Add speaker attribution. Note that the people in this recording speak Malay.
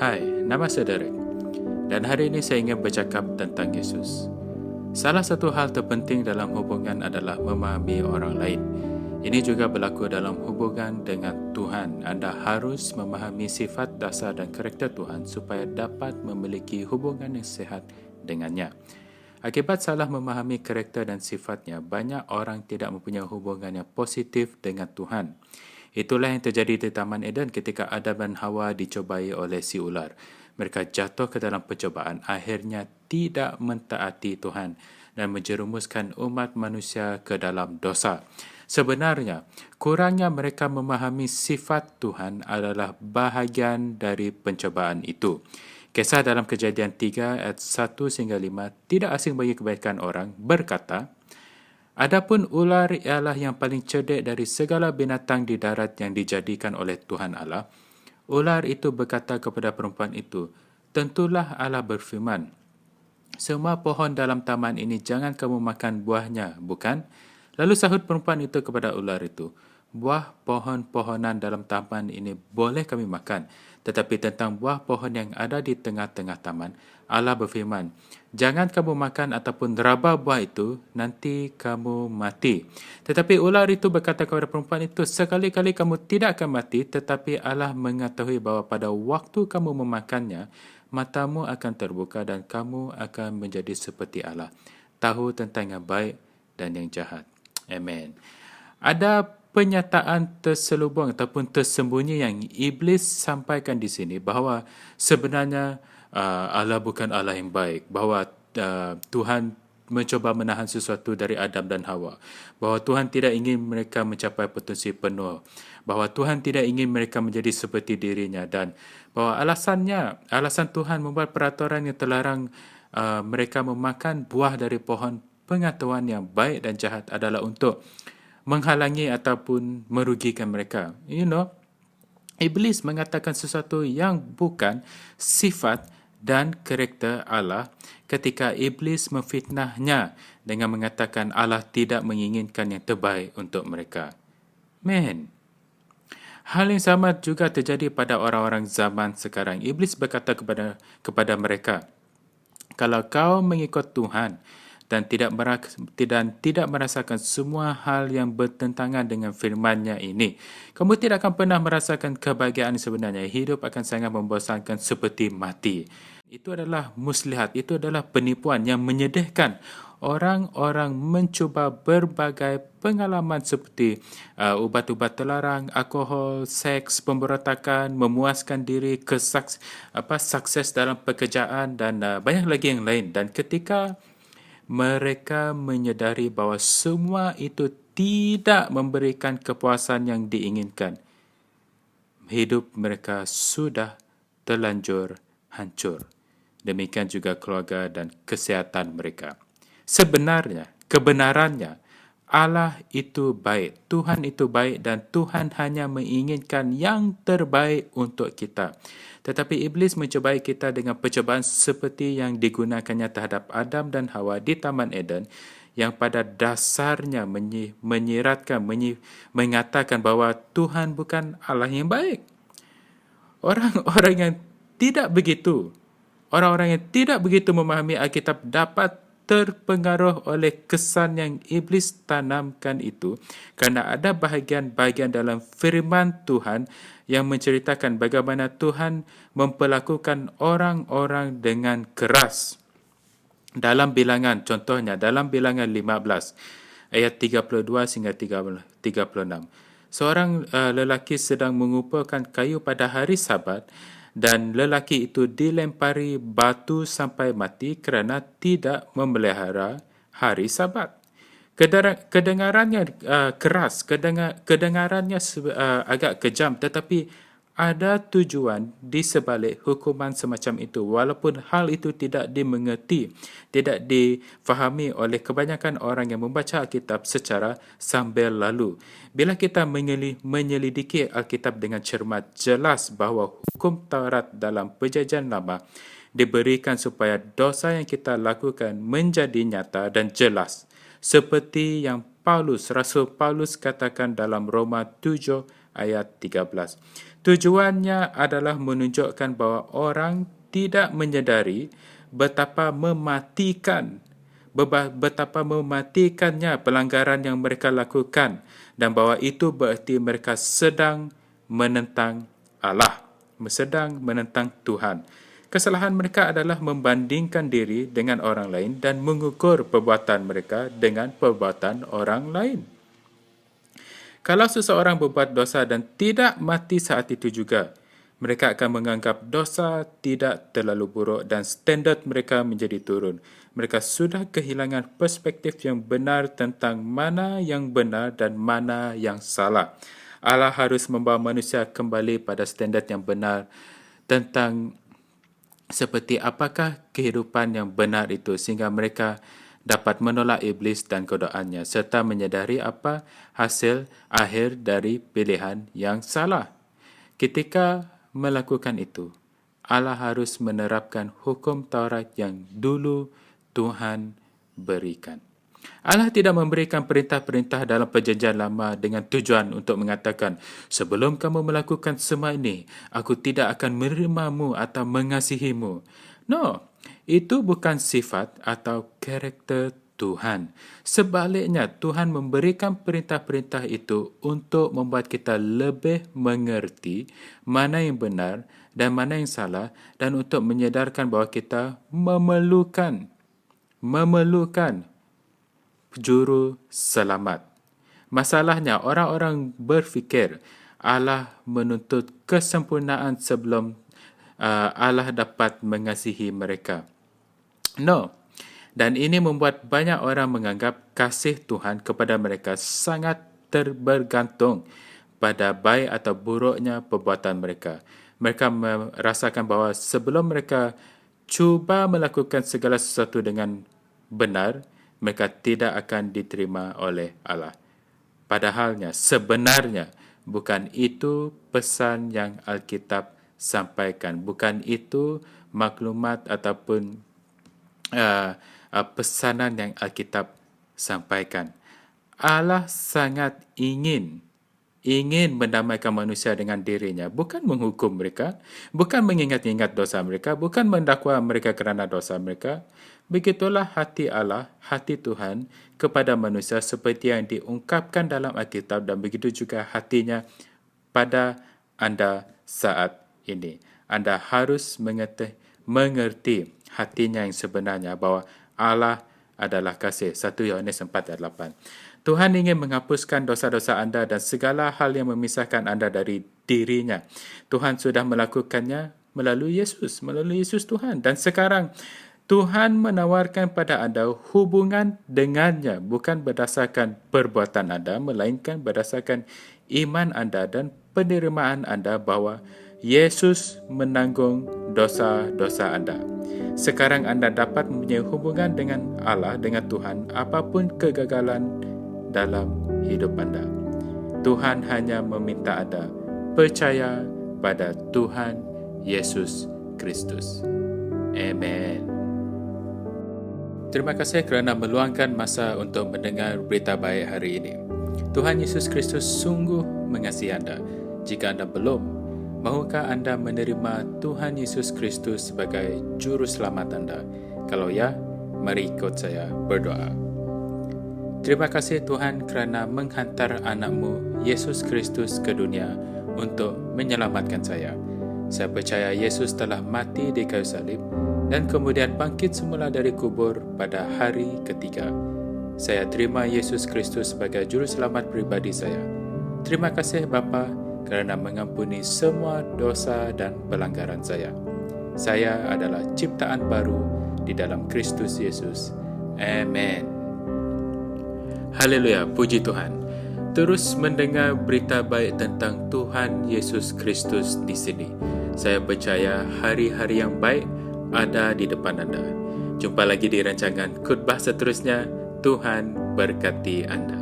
Speaker 1: Hai, nama saya Derek dan hari ini saya ingin bercakap tentang Yesus. Salah satu hal terpenting dalam hubungan adalah memahami orang lain. Ini juga berlaku dalam hubungan dengan Tuhan. Anda harus memahami sifat dasar dan karakter Tuhan supaya dapat memiliki hubungan yang sihat dengannya. Akibat salah memahami karakter dan sifatnya, banyak orang tidak mempunyai hubungan yang positif dengan Tuhan. Itulah yang terjadi di Taman Eden ketika Adam dan Hawa dicobai oleh si ular. Mereka jatuh ke dalam pencobaan, akhirnya tidak mentaati Tuhan dan menjerumuskan umat manusia ke dalam dosa. Sebenarnya, kurangnya mereka memahami sifat Tuhan adalah bahagian dari pencobaan itu. Kisah dalam Kejadian 3 ayat 1 hingga 5 tidak asing bagi kebanyakan orang berkata, "Adapun ular ialah yang paling cerdik dari segala binatang di darat yang dijadikan oleh Tuhan Allah. Ular itu berkata kepada perempuan itu, 'Tentulah Allah berfirman, semua pohon dalam taman ini jangan kamu makan buahnya, bukan?' Lalu sahut perempuan itu kepada ular itu, 'Buah pohon-pohonan dalam taman ini boleh kami makan, tetapi tentang buah pohon yang ada di tengah-tengah taman, Allah berfirman, jangan kamu makan ataupun raba buah itu, nanti kamu mati.' Tetapi ular itu berkata kepada perempuan itu, 'Sekali-kali kamu tidak akan mati, tetapi Allah mengetahui bahawa pada waktu kamu memakannya, matamu akan terbuka dan kamu akan menjadi seperti Allah, tahu tentang yang baik dan yang jahat.'" Amen. Ada penyataan terselubung ataupun tersembunyi yang iblis sampaikan di sini bahawa sebenarnya Allah bukan Allah yang baik, bahawa Tuhan mencuba menahan sesuatu dari Adam dan Hawa, bahawa Tuhan tidak ingin mereka mencapai potensi penuh, bahawa Tuhan tidak ingin mereka menjadi seperti dirinya, dan bahawa alasan Tuhan membuat peraturan yang terlarang mereka memakan buah dari pohon pengetahuan yang baik dan jahat adalah untuk menghalangi ataupun merugikan mereka. Iblis mengatakan sesuatu yang bukan sifat dan karakter Allah ketika iblis memfitnahnya dengan mengatakan Allah tidak menginginkan yang terbaik untuk mereka. Hal yang sama juga terjadi pada orang-orang zaman sekarang. Iblis berkata kepada mereka, "Kalau kau mengikut Tuhan dan tidak merasakan semua hal yang bertentangan dengan firman-Nya ini, kamu tidak akan pernah merasakan kebahagiaan sebenarnya. Hidup akan sangat membosankan seperti mati." Itu adalah muslihat, itu adalah penipuan yang menyedihkan. Orang-orang mencuba berbagai pengalaman seperti ubat-ubat terlarang, alkohol, seks, pemberontakan, memuaskan diri, sukses dalam pekerjaan dan banyak lagi yang lain. Dan ketika mereka menyedari bahawa semua itu tidak memberikan kepuasan yang diinginkan, hidup mereka sudah terlanjur hancur. Demikian juga keluarga dan kesihatan mereka. Sebenarnya, kebenarannya, Allah itu baik, Tuhan itu baik dan Tuhan hanya menginginkan yang terbaik untuk kita. Tetapi iblis mencobai kita dengan percobaan seperti yang digunakannya terhadap Adam dan Hawa di Taman Eden, yang pada dasarnya mengatakan bahawa Tuhan bukan Allah yang baik. Orang-orang yang tidak begitu memahami Alkitab dapat terpengaruh oleh kesan yang iblis tanamkan itu, kerana ada bahagian-bahagian dalam firman Tuhan yang menceritakan bagaimana Tuhan memperlakukan orang-orang dengan keras. Contohnya dalam Bilangan 15 ayat 32 hingga 36. Seorang lelaki sedang mengumpulkan kayu pada hari Sabat dan lelaki itu dilempari batu sampai mati kerana tidak memelihara hari Sabat. Kedengarannya keras, kedengarannya agak kejam, tetapi ada tujuan di sebalik hukuman semacam itu, walaupun hal itu tidak dimengerti, tidak difahami oleh kebanyakan orang yang membaca Alkitab secara sambil lalu. Bila kita menyelidiki Alkitab dengan cermat, jelas bahawa hukum Taurat dalam Perjanjian Lama diberikan supaya dosa yang kita lakukan menjadi nyata dan jelas, seperti yang Rasul Paulus katakan dalam Roma 7 ayat 13. Tujuannya adalah menunjukkan bahawa orang tidak menyedari betapa mematikannya pelanggaran yang mereka lakukan dan bahawa itu bererti mereka sedang menentang Allah, sedang menentang Tuhan. Kesalahan mereka adalah membandingkan diri dengan orang lain dan mengukur perbuatan mereka dengan perbuatan orang lain. Kalau seseorang berbuat dosa dan tidak mati saat itu juga, mereka akan menganggap dosa tidak terlalu buruk dan standard mereka menjadi turun. Mereka sudah kehilangan perspektif yang benar tentang mana yang benar dan mana yang salah. Allah harus membawa manusia kembali pada standard yang benar tentang seperti apakah kehidupan yang benar itu sehingga mereka dapat menolak iblis dan godaannya serta menyedari apa hasil akhir dari pilihan yang salah. Ketika melakukan itu, Allah harus menerapkan hukum Taurat yang dulu Tuhan berikan. Allah tidak memberikan perintah-perintah dalam perjanjian lama dengan tujuan untuk mengatakan, sebelum kamu melakukan semua ini, aku tidak akan menerimamu atau mengasihimu. No, itu bukan sifat atau karakter Tuhan. Sebaliknya, Tuhan memberikan perintah-perintah itu untuk membuat kita lebih mengerti mana yang benar dan mana yang salah dan untuk menyedarkan bahawa kita memerlukan juru selamat. Masalahnya, orang-orang berfikir Allah menuntut kesempurnaan sebelum Allah dapat mengasihi mereka. No. Dan ini membuat banyak orang menganggap kasih Tuhan kepada mereka sangat bergantung pada baik atau buruknya perbuatan mereka. Mereka merasakan bahawa sebelum mereka cuba melakukan segala sesuatu dengan benar, mereka tidak akan diterima oleh Allah. Padahalnya, sebenarnya bukan itu pesan yang Alkitab sampaikan. Bukan itu maklumat ataupun pesanan yang Alkitab sampaikan. Allah sangat ingin mendamaikan manusia dengan dirinya, bukan menghukum mereka, bukan mengingat-ingat dosa mereka, bukan mendakwa mereka kerana dosa mereka. Begitulah hati Allah, hati Tuhan kepada manusia seperti yang diungkapkan dalam Alkitab dan begitu juga hatinya pada anda saat ini. Anda harus mengerti hatinya yang sebenarnya bahawa Allah adalah kasih. 1 Yohanes 4 ayat 8. Tuhan ingin menghapuskan dosa-dosa anda dan segala hal yang memisahkan anda dari dirinya. Tuhan sudah melakukannya melalui Yesus Tuhan. Dan sekarang Tuhan menawarkan pada anda hubungan dengannya bukan berdasarkan perbuatan anda, melainkan berdasarkan iman anda dan penerimaan anda bahawa Yesus menanggung dosa-dosa anda. Sekarang anda dapat mempunyai hubungan dengan Allah, dengan Tuhan, apapun kegagalan dalam hidup anda. Tuhan hanya meminta anda percaya pada Tuhan Yesus Kristus. Amen. Terima kasih kerana meluangkan masa untuk mendengar berita baik hari ini. Tuhan Yesus Kristus sungguh mengasihi anda. Jika anda belum, mahukah anda menerima Tuhan Yesus Kristus sebagai juru selamat anda? Kalau ya, mari ikut saya berdoa. Terima kasih Tuhan kerana menghantar anak-Mu Yesus Kristus ke dunia untuk menyelamatkan saya. Saya percaya Yesus telah mati di kayu salib dan kemudian bangkit semula dari kubur pada hari ketiga. Saya terima Yesus Kristus sebagai juru selamat pribadi saya. Terima kasih Bapa kerana mengampuni semua dosa dan pelanggaran saya. Saya adalah ciptaan baru di dalam Kristus Yesus. Amen. Haleluya, puji Tuhan. Terus mendengar berita baik tentang Tuhan Yesus Kristus di sini. Saya percaya hari-hari yang baik ada di depan anda. Jumpa lagi di rancangan khotbah seterusnya. Tuhan berkati anda.